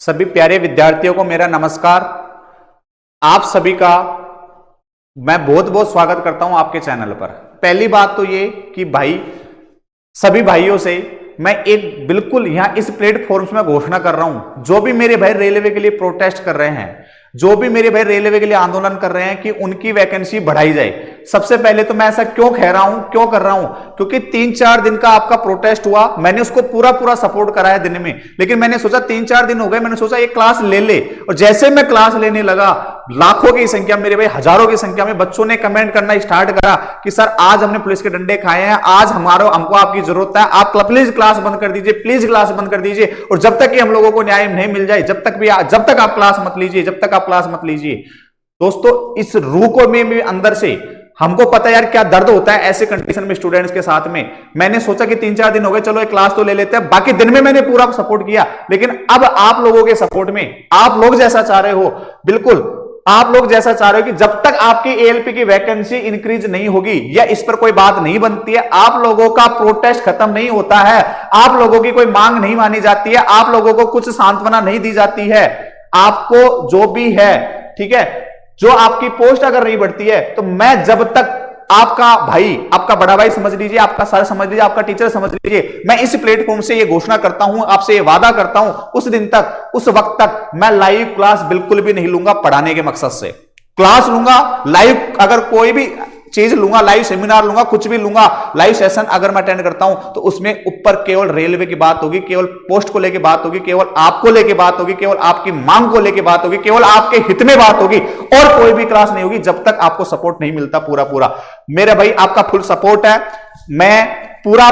सभी प्यारे विद्यार्थियों को मेरा नमस्कार। आप सभी का मैं बहुत बहुत स्वागत करता हूं आपके चैनल पर। पहली बात तो ये कि भाई सभी भाइयों से मैं एक बिल्कुल यहां इस प्लेटफॉर्म में घोषणा कर रहा हूं, जो भी मेरे भाई रेलवे के लिए प्रोटेस्ट कर रहे हैं, जो भी मेरे भाई रेलवे के लिए आंदोलन कर रहे हैं कि उनकी वैकेंसी बढ़ाई जाए। सबसे पहले तो मैं ऐसा क्यों कह रहा हूं, क्यों कर रहा हूं, क्योंकि 3-4 दिन का आपका प्रोटेस्ट हुआ, मैंने उसको पूरा सपोर्ट कराया दिन में, लेकिन मैंने सोचा 3-4 दिन हो गए, मैंने सोचा एक क्लास ले ले। और जैसे मैं क्लास लेने लगा, लाखों की संख्या, मेरे भाई हजारों की संख्या में बच्चों ने कमेंट करना स्टार्ट करा कि सर आज हमने पुलिस के डंडे खाए हैं, आज हमको आपकी जरूरत है, आप प्लीज क्लास बंद कर दीजिए, प्लीज क्लास बंद कर दीजिए। और जब तक कि हम लोगों को न्याय नहीं मिल जाए, जब तक आप क्लास मत लीजिए, जब तक आप क्लास मत लीजिए। दोस्तों, इस रूह को में भी अंदर से हमको पता है यार क्या दर्द होता है ऐसे कंडीशन में स्टूडेंट्स के साथ में। मैंने सोचा कि 3-4 दिन हो गए, चलो एक क्लास तो ले लेते हैं, बाकी दिन में मैंने पूरा सपोर्ट किया, लेकिन अब आप लोगों के सपोर्ट में, आप लोग जैसा चाह रहे हो, बिल्कुल आप लोग जैसा चाह रहे हो कि जब तक आपकी एएलपी की वैकेंसी इंक्रीज नहीं होगी या इस पर कोई बात नहीं बनती है, आप लोगों का प्रोटेस्ट खत्म नहीं होता है, आप लोगों की कोई मांग नहीं मानी जाती है, आप लोगों को कुछ सांत्वना नहीं दी जाती है, आपको जो भी है, ठीक है, जो आपकी पोस्ट अगर नहीं बढ़ती है, तो मैं जब तक आपका भाई, आपका बड़ा भाई समझ लीजिए, आपका सर समझ लीजिए, आपका टीचर समझ लीजिए, मैं इस प्लेटफॉर्म से ये घोषणा करता हूं, आपसे ये वादा करता हूं, उस दिन तक, उस वक्त तक मैं लाइव क्लास बिल्कुल भी नहीं लूंगा पढ़ाने के मकसद से। क्लास लूंगा लाइव, अगर कोई भी चीज लूंगा, लाइव सेमिनार लूंगा, कुछ भी लूंगा, लाइव सेशन अगर मैं अटेंड करता हूं, तो उसमें ऊपर केवल रेलवे की बात होगी, केवल पोस्ट को लेके बात होगी, केवल आपको लेके बात होगी, केवल आपकी मांग को लेके बात होगी, केवल आपके हित में बात होगी, और कोई भी क्लास नहीं होगी जब तक आपको सपोर्ट नहीं मिलता पूरा। मेरे भाई आपका फुल सपोर्ट है, मैं पूरा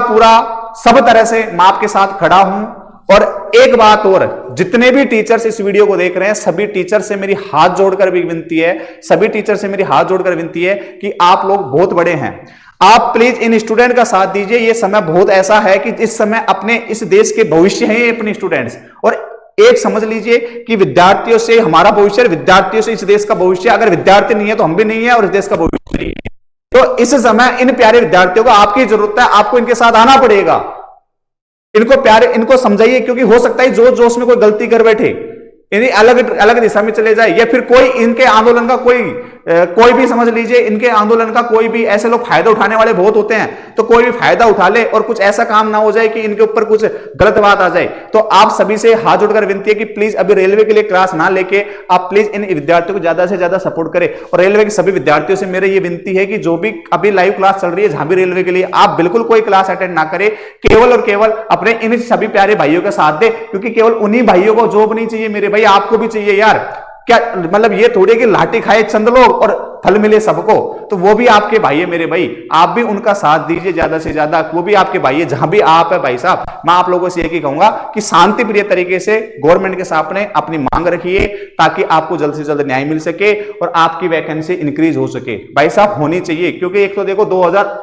सब तरह से मैं आपके साथ खड़ा हूं। और एक बात और, जितने भी टीचर्स इस वीडियो को देख रहे हैं, सभी टीचर से मेरी हाथ जोड़कर भी विनती है, सभी टीचर से मेरी हाथ जोड़कर विनती है कि आप लोग बहुत बड़े हैं, आप प्लीज इन स्टूडेंट का साथ दीजिए। ये समय बहुत ऐसा है कि इस समय अपने इस देश के भविष्य हैं ये अपने स्टूडेंट्स, और एक समझ लीजिए कि विद्यार्थियों से हमारा भविष्य, विद्यार्थियों से इस देश का भविष्य। अगर विद्यार्थी नहीं है तो हम भी नहीं है, और इस देश का भविष्य नहीं है। तो इस समय इन प्यारे विद्यार्थियों को आपकी जरूरत है, आपको इनके साथ आना पड़ेगा, इनको प्यारे, इनको समझाइए, क्योंकि हो सकता है जोश जोश में कोई गलती कर बैठे, इन्हें अलग दिशा में चले जाए, या फिर कोई इनके आंदोलन का कोई भी समझ लीजिए, इनके आंदोलन का कोई भी, ऐसे लोग फायदा उठाने वाले बहुत होते हैं, तो कोई भी फायदा उठा ले और कुछ ऐसा काम ना हो जाए कि इनके ऊपर कुछ गलत बात आ जाए। तो आप सभी से हाथ जोड़कर विनती है कि प्लीज अभी रेलवे के लिए क्लास ना लेके आप प्लीज इन विद्यार्थियों को ज्यादा से ज्यादा सपोर्ट करें। और रेलवे के सभी विद्यार्थियों से मेरे ये विनती है कि जो भी अभी लाइव क्लास चल रही है जहां भी रेलवे के लिए, आप बिल्कुल कोई क्लास अटेंड ना करें, केवल और केवल अपने इन सभी प्यारे भाइयों का साथ दे, क्योंकि केवल उन्हीं भाइयों को जॉब नहीं चाहिए मेरे भाई, आपको भी चाहिए यार। क्या मतलब ये थोड़ी कि लाठी खाए चंद लोग और फल मिले सबको, तो वो भी आपके भाई है मेरे भाई, आप भी उनका साथ दीजिए ज्यादा से ज्यादा, वो भी आपके भाई है जहां भी आप है भाई साहब। मैं आप लोगों से एक ही कहूंगा कि शांति प्रिय तरीके से गवर्नमेंट के सामने अपनी मांग रखिए, ताकि आपको जल्द से जल्द न्याय मिल सके और आपकी वैकेंसी इंक्रीज हो सके भाई साहब, होनी चाहिए। क्योंकि एक तो देखो 2000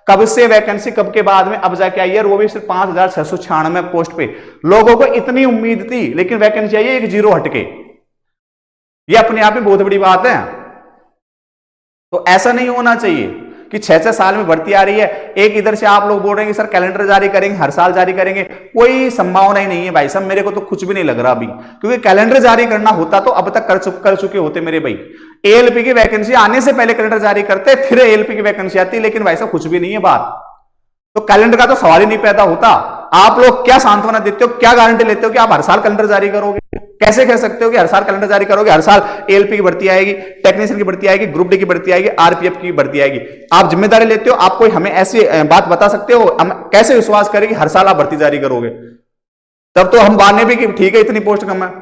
कब से वैकेंसी, कब के बाद में अब जाके आई है, और वो भी सिर्फ 5696 पोस्ट पे। लोगों को इतनी उम्मीद थी, लेकिन वैकेंसी आई है एक जीरो हटके, ये अपने आप में बहुत बड़ी बात है। तो ऐसा नहीं होना चाहिए कि 6-6 साल में भर्ती आ रही है, एक इधर से आप लोग बोल रहे हैं कि सर कैलेंडर जारी करेंगे, हर साल जारी करेंगे, कोई संभावना ही नहीं है भाई साहब, मेरे को तो कुछ भी नहीं लग रहा अभी, क्योंकि कैलेंडर जारी करना होता तो अब तक कर चुके होते मेरे भाई। एएलपी की वैकेंसी आने से पहले कैलेंडर जारी करते, फिर एएलपी की वैकेंसी आती, लेकिन भाई साहब कुछ भी नहीं है बात, तो कैलेंडर का तो सवाल ही नहीं पैदा होता। आप लोग क्या सांत्वना देते हो, क्या गारंटी लेते हो कि आप हर साल कैलेंडर जारी करोगे? कैसे कह सकते हो कि हर साल कैलेंडर जारी करोगे, हर साल एएलपी की भर्ती आएगी, टेक्नीशियन की भर्ती आएगी, ग्रुप डी की भर्ती आएगी, आरपीएफ की भर्ती आएगी? आप जिम्मेदारी लेते हो, आप कोई हमें ऐसी बात बता सकते हो? हम कैसे विश्वास करें कि हर साल आप भर्ती जारी करोगे? तब तो हम माने भी कि ठीक है इतनी पोस्ट कम है,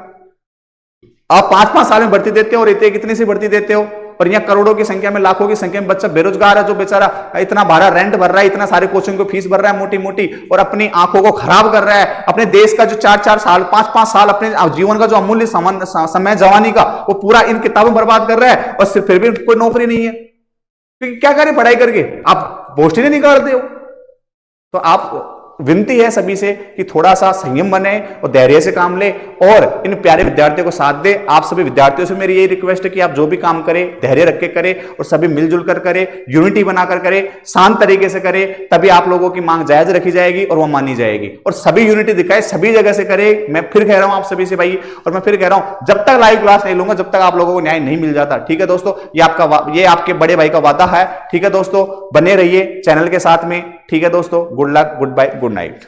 आप 5-5 साल में भर्ती देते हो, और इतनी सी भर्ती देते हो, और यहाँ करोड़ों की संख्या में, लाखों की संख्या में बच्चा बेरोजगार है, जो बेचारा इतना भाड़ा रेंट भर रहा है, इतना सारे कोचिंग को फीस भर रहा है मोटी मोटी, और अपनी आंखों को खराब कर रहा है, अपने देश का जो 4-4 साल 5-5 साल अपने जीवन का जो अमूल्य समय जवानी का, वो पूरा इन किताबों बर्बाद कर रहा है, और फिर भी कोई नौकरी नहीं है। तो क्या करें पढ़ाई करके? आप पोस्ट ही नहीं निकालते हो, तो आप विनती है सभी से कि थोड़ा सा संयम बने और धैर्य से काम ले और इन प्यारे विद्यार्थियों को साथ दे। आप सभी विद्यार्थियों से मेरी यही रिक्वेस्ट है कि आप जो भी काम करें धैर्य रख के करें और सभी मिलजुल कर करें, यूनिटी बनाकर करें, शांत तरीके से करें, तभी आप लोगों की मांग जायज रखी जाएगी और वो मानी जाएगी। और सभी यूनिटी दिखाए, सभी जगह से करें। मैं फिर कह रहा हूं आप सभी से भाई, और मैं फिर कह रहा हूं जब तक लाइव क्लास नहीं लूंगा जब तक आप लोगों को न्याय नहीं मिल जाता। ठीक है दोस्तों, ये आपके बड़े भाई का वादा है। ठीक है दोस्तों, बने रहिए चैनल के साथ में। ठीक है दोस्तों, good luck, goodbye, good night.